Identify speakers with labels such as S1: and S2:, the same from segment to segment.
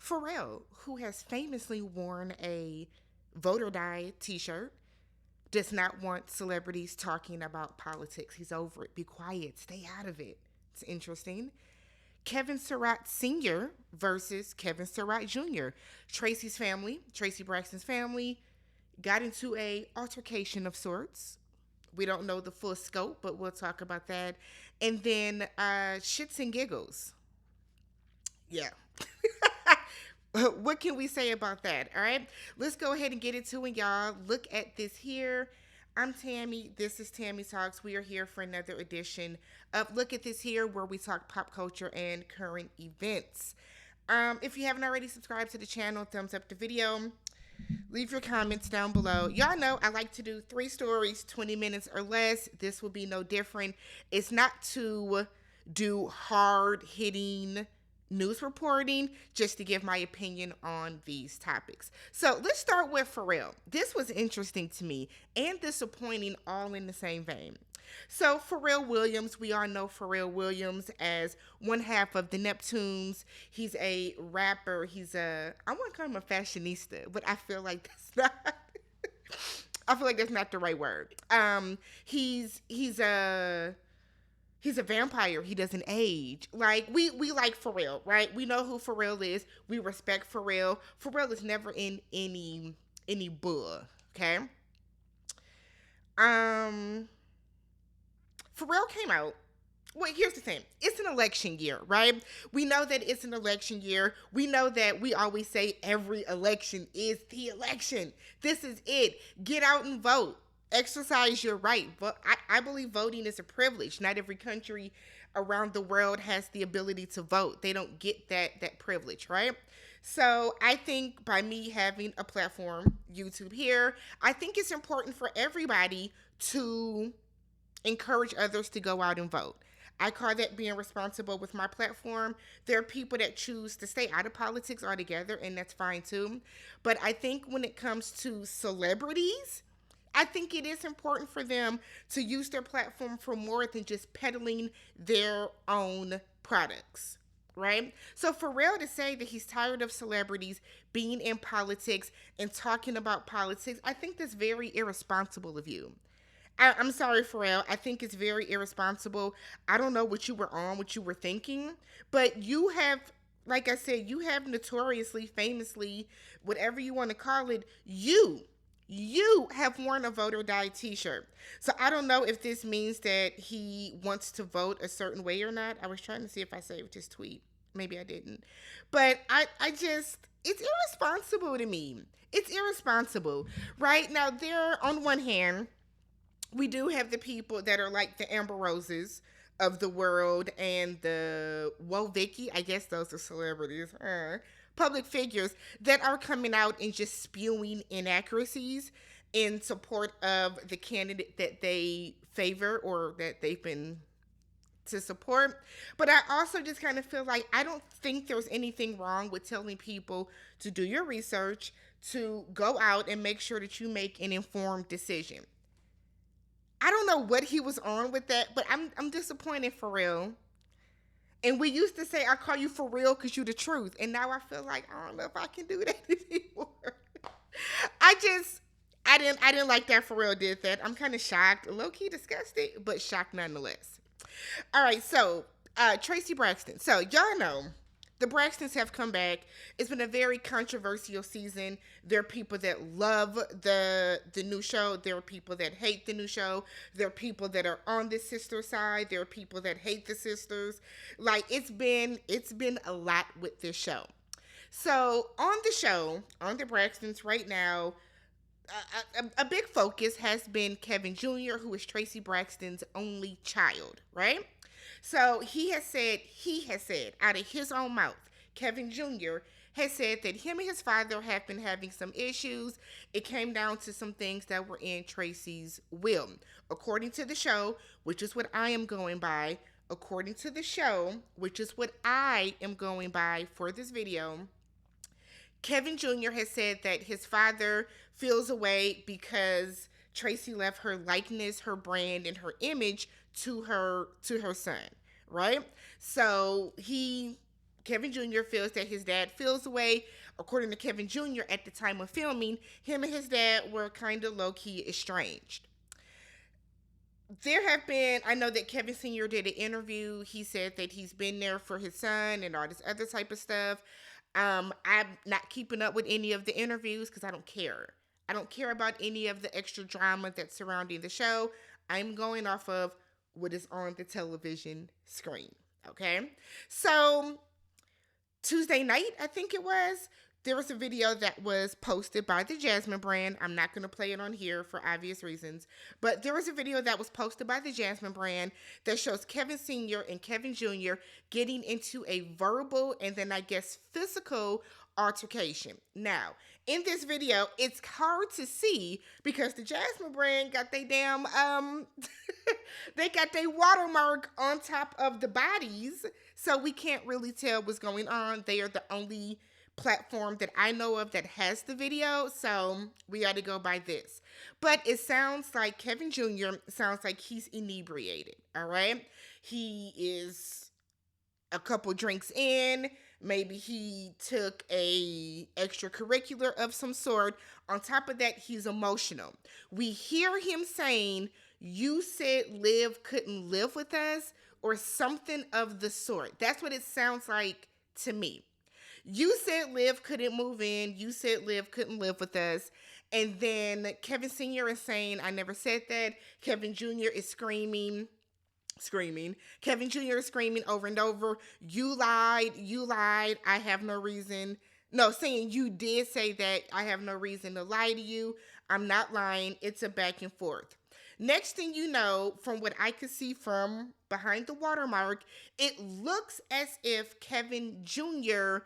S1: Pharrell, who has famously worn a vote or die t shirt, does not want celebrities talking about politics. He's over it. Be quiet. Stay out of it. It's interesting. Kevin Suratt Sr. versus Kevin Suratt Jr. Tracy's family, Tracy Braxton's family, got into a altercation of sorts. We don't know the full scope, but we'll talk about that. And then shits and giggles. Yeah. What can we say about that? All right. Let's go ahead and get into it, y'all. Look at this here. I'm Tammy. This is Tammy Talks. We are here for another edition of Look at This Here, where we talk pop culture and current events. If you haven't already subscribed to the channel, thumbs up the video. Leave your comments down below. Y'all know I like to do 3 stories, 20 minutes or less. This will be no different. It's not to do hard hitting news reporting, just to give my opinion on these topics. So let's start with Pharrell. This was interesting to me and disappointing all in the same vein. So Pharrell Williams, we all know Pharrell Williams as one half of the Neptunes. He's a rapper. I want to call him a fashionista, but I feel like that's not. I feel like that's not the right word. He's a vampire. He doesn't age. Like we like Pharrell, right? We know who Pharrell is. We respect Pharrell. Pharrell is never in any bull. Okay. Pharrell came out. Well, here's the thing. It's an election year, right? We know that it's an election year. We know that we always say every election is the election. This is it. Get out and vote. Exercise your right. But I believe voting is a privilege. Not every country around the world has the ability to vote. They don't get that privilege, right? So I think by me having a platform, YouTube here, I think it's important for everybody to encourage others to go out and vote. I call that being responsible with my platform. There are people that choose to stay out of politics altogether, and that's fine too. But I think when it comes to celebrities, I think it is important for them to use their platform for more than just peddling their own products, right? So Pharrell to say that he's tired of celebrities being in politics and talking about politics, I think that's very irresponsible of you. I'm sorry, Pharrell. I think it's very irresponsible. I don't know what you were on, what you were thinking, but you have, like I said, you have notoriously, famously, whatever you want to call it, you have worn a vote or die t-shirt. So I don't know if this means that he wants to vote a certain way or not. I was trying to see if I saved his tweet. Maybe I didn't. But I just, it's irresponsible to me. It's irresponsible. Right? Now, on one hand, we do have the people that are like the Amber Roses of the world and the Vicky. I guess those are celebrities. Public figures that are coming out and just spewing inaccuracies in support of the candidate that they favor or that they've been to support. But I also just kind of feel like I don't think there's anything wrong with telling people to do your research, to go out and make sure that you make an informed decision. I don't know what he was on with that, but I'm disappointed for real. And we used to say, I call you for real because you're the truth. And now I feel like I don't know if I can do that anymore. I didn't like that Pharrell did that. I'm kind of shocked, low-key disgusted, but shocked nonetheless. All right, so Tracy Braxton. So y'all know the Braxtons have come back. It's been a very controversial season. There are people that love the new show. There are people that hate the new show. There are people that are on the sister side. There are people that hate the sisters. Like it's been a lot with this show. So on the show, on the Braxtons right now, a big focus has been Kevin Jr., who is Tracy Braxton's only child, right? So he has said out of his own mouth, Kevin Jr. has said that him and his father have been having some issues. It came down to some things that were in Tracy's will. According to the show, which is what I am going by, according to the show, which is what I am going by for this video, Kevin Jr. has said that his father feels away because Tracy left her likeness, her brand, and her image to her son, right? So he Kevin Jr. feels that his dad feels away. According to Kevin Jr., at the time of filming, him and his dad were kind of low key estranged. There have been, I know that Kevin Sr. did an interview. He said that he's been there for his son and all this other type of stuff. I'm not keeping up with any of the interviews because I don't care. I don't care about any of the extra drama that's surrounding the show. I'm going off of what is on the television screen. Okay. So Tuesday night, I think it was, there was a video that was posted by the Jasmine brand. I'm not going to play it on here for obvious reasons, but there was a video that was posted by the Jasmine brand that shows Kevin Sr. and Kevin Jr. getting into a verbal and then I guess physical altercation. Now, in this video, it's hard to see because the Jasmine brand got they damn they got their watermark on top of the bodies, so we can't really tell what's going on. They are the only platform that I know of that has the video, so we got to go by this. But it sounds like Kevin Jr. sounds like he's inebriated. All right, he is a couple drinks in. Maybe he took a extracurricular of some sort. On top of that, he's emotional. We hear him saying, "You said Liv couldn't live with us," or something of the sort. That's what it sounds like to me. You said Liv couldn't move in. You said Liv couldn't live with us. And then Kevin Sr. is saying, "I never said that." Kevin Jr. is screaming. Kevin Jr. is screaming over and over, "You lied. You lied. I have no reason." No, saying, "You did say that. I have no reason to lie to you. I'm not lying." It's a back and forth. Next thing you know, from what I could see from behind the watermark, it looks as if Kevin Jr.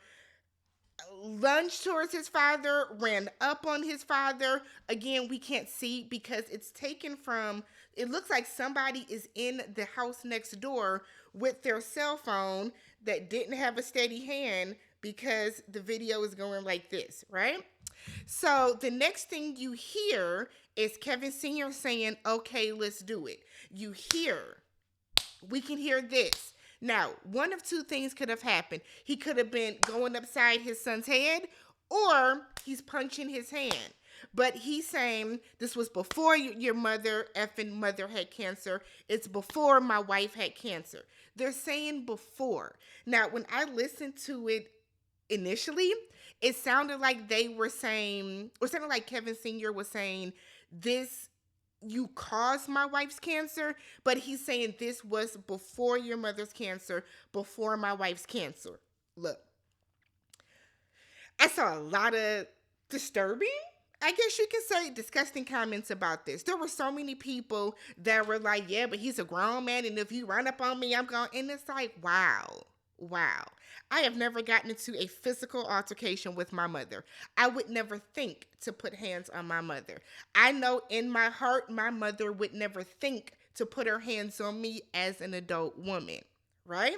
S1: lunged towards his father, ran up on his father. Again, we can't see because it's taken from, it looks like somebody is in the house next door with their cell phone that didn't have a steady hand because the video is going like this, right? So the next thing you hear is Kevin Sr. saying, "Okay, let's do it." We can hear this. Now, one of two things could have happened. He could have been going upside his son's head, or he's punching his hand. But he's saying, "This was before your effing mother had cancer. It's before my wife had cancer." They're saying before. Now, when I listened to it initially, it sounded like they were saying, or sounded like Kevin Sr. was saying, "This, you caused my wife's cancer," but he's saying this was before your mother's cancer, before my wife's cancer. Look, I saw a lot of disturbing, I guess you could say, disgusting comments about this. There were so many people that were like, "Yeah, but he's a grown man, and if you run up on me, I'm going," and it's like, wow. I have never gotten into a physical altercation with my mother. I would never think to put hands on my mother. I know in my heart, my mother would never think to put her hands on me as an adult woman, right?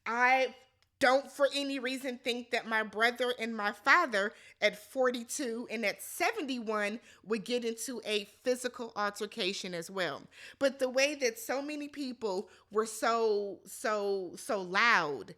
S1: I don't for any reason think that my brother and my father at 42 and at 71 would get into a physical altercation as well. But the way that so many people were so loud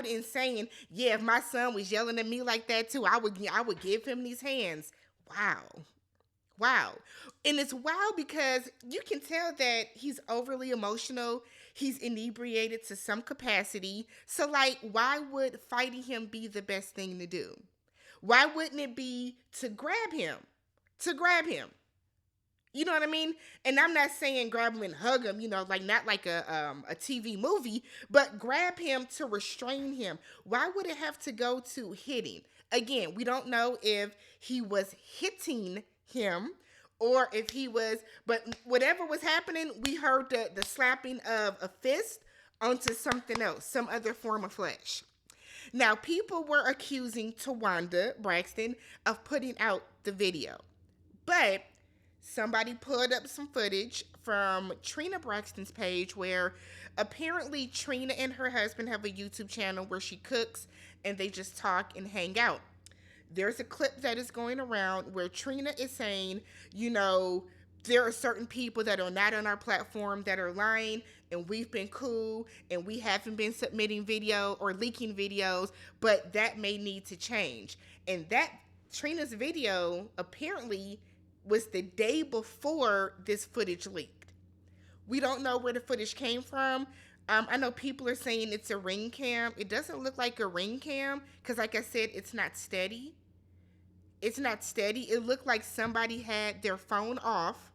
S1: in saying, "Yeah, if my son was yelling at me like that too, I would give him these hands." Wow. And it's wild because you can tell that he's overly emotional. He's inebriated to some capacity. So, like, why would fighting him be the best thing to do? Why wouldn't it be to grab him? You know what I mean? And I'm not saying grab him and hug him, like not like a TV movie, but grab him to restrain him. Why would it have to go to hitting? Again, we don't know if he was hitting him or if he was, but whatever was happening, we heard the slapping of a fist onto something else, some other form of flesh. Now, people were accusing Tawanda Braxton of putting out the video, but somebody pulled up some footage from Trina Braxton's page where apparently Trina and her husband have a YouTube channel where she cooks and they just talk and hang out. There's a clip that is going around where Trina is saying, there are certain people that are not on our platform that are lying, and we've been cool and we haven't been submitting video or leaking videos, but that may need to change. And that Trina's video apparently was the day before this footage leaked. We don't know where the footage came from. I know people are saying it's a ring cam. It doesn't look like a ring cam because, like I said, it's not steady. It's not steady. It looked like somebody had their phone off.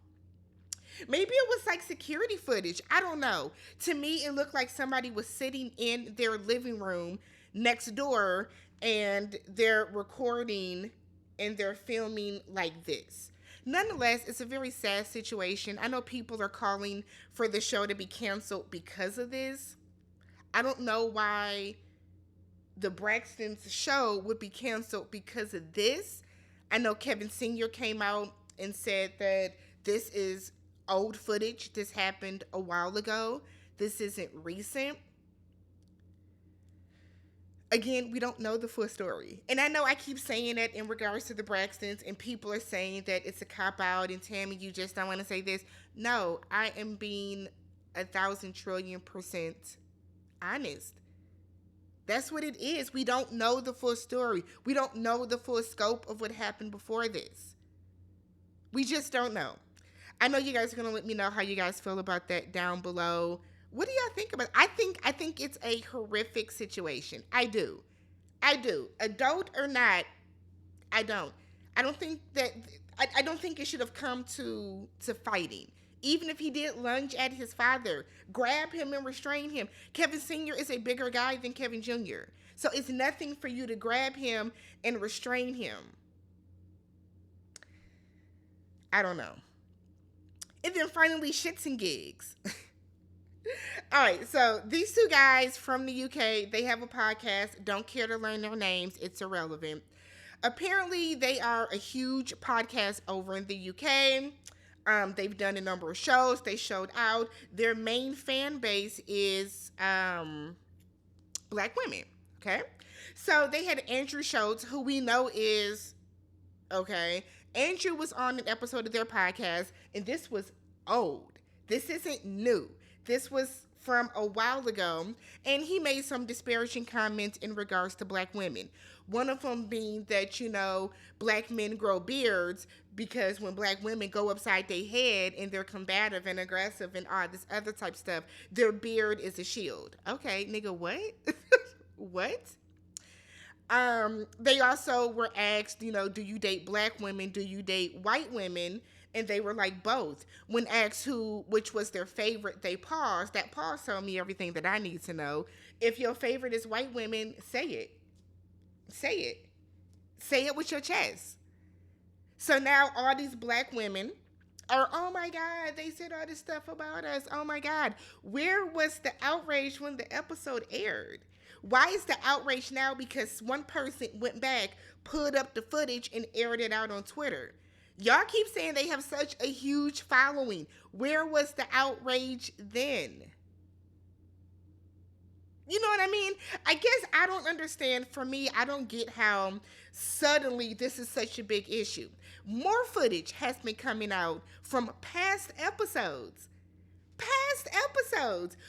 S1: Maybe it was like security footage. I don't know. To me, it looked like somebody was sitting in their living room next door and they're recording and they're filming like this. Nonetheless, it's a very sad situation. I know people are calling for the show to be canceled because of this. I don't know why the Braxton's show would be canceled because of this. I know Kevin Sr. came out and said that this is old footage. This happened a while ago. This isn't recent. Again, we don't know the full story. And I know I keep saying that in regards to the Braxtons, and people are saying that it's a cop-out, and Tammy, you just don't want to say this. No, I am being 1,000,000,000,000,000% honest. That's what it is. We don't know the full story. We don't know the full scope of what happened before this. We just don't know. I know you guys are going to let me know how you guys feel about that down below. What do y'all think about it? I think it's a horrific situation. I do. Adult or not, I don't. I don't think that I don't think it should have come to fighting. Even if he did lunge at his father, grab him and restrain him. Kevin Sr. is a bigger guy than Kevin Jr. So it's nothing for you to grab him and restrain him. I don't know. And then finally, ShxtsGigs. All right, so these two guys from the UK, they have a podcast. Don't care to learn their names. It's irrelevant. Apparently, they are a huge podcast over in the UK. They've done a number of shows. They showed out. Their main fan base is Black women, okay? So they had Andrew Schultz, who we know is, okay? Andrew was on an episode of their podcast, and this was old. This isn't new. This was from a while ago, and he made some disparaging comments in regards to Black women. One of them being that, you know, Black men grow beards because when Black women go upside their head and they're combative and aggressive and all this other type stuff, their beard is a shield. Okay, nigga, what? What? They also were asked, you know, do you date Black women? Do you date white women? And they were like, both. When asked which was their favorite, they paused. That pause told me everything that I need to know. If your favorite is white women, say it. Say it. Say it with your chest. So now all these Black women are, oh my God, they said all this stuff about us. Oh my God. Where was the outrage when the episode aired? Why is the outrage now? Because one person went back, pulled up the footage, and aired it out on Twitter. Y'all keep saying they have such a huge following. Where was the outrage then? You know what I mean? I guess I don't understand. For me, I don't get how suddenly this is such a big issue. More footage has been coming out from past episodes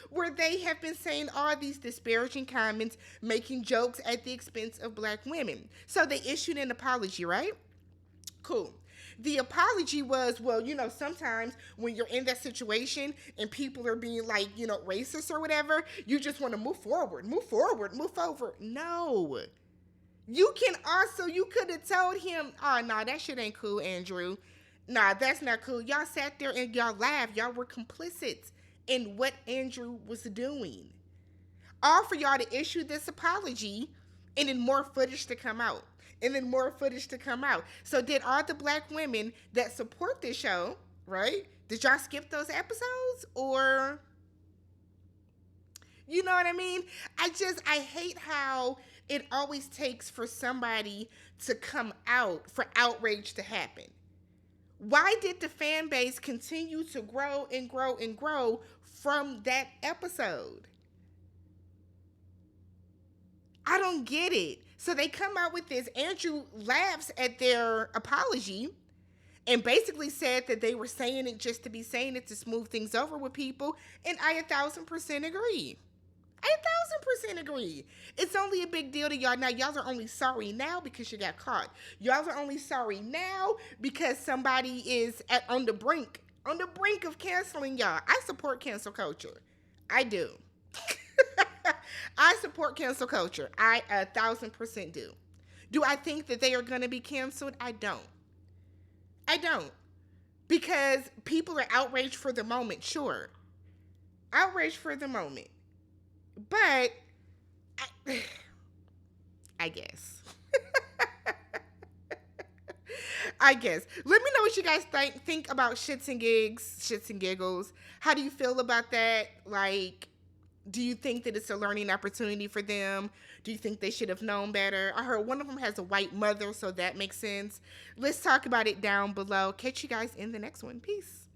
S1: where they have been saying all these disparaging comments, making jokes at the expense of Black women. So they issued an apology, right? Cool. The apology was, well, you know, sometimes when you're in that situation and people are being like, you know, racist or whatever, you just want to move forward. No. You could have told him, oh, nah, that shit ain't cool, Andrew. Nah, that's not cool. Y'all sat there and y'all laughed. Y'all were complicit in what Andrew was doing. All for y'all to issue this apology and then more footage to come out. So did all the Black women that support this show, right? Did y'all skip those episodes? Or, you know what I mean? I hate how it always takes for somebody to come out, for outrage to happen. Why did the fan base continue to grow and grow and grow from that episode? I don't get it. So they come out with this. Andrew laughs at their apology. and basically said that they were saying it just to be saying it to smooth things over with people. And I 1,000% agree. I 1,000% agree. It's only a big deal to y'all now. Y'all are only sorry now because you got caught. Y'all are only sorry now because somebody is on the brink of canceling y'all. I support cancel culture. I do. I support cancel culture. I 1,000% do. Do I think that they are going to be canceled? I don't. I don't. Because people are outraged for the moment, sure. Outraged for the moment. But, I guess. I guess. Let me know what you guys think about shits and gigs, shits and giggles. How do you feel about that? Like, do you think that it's a learning opportunity for them? Do you think they should have known better? I heard one of them has a white mother, so that makes sense. Let's talk about it down below. Catch you guys in the next one. Peace.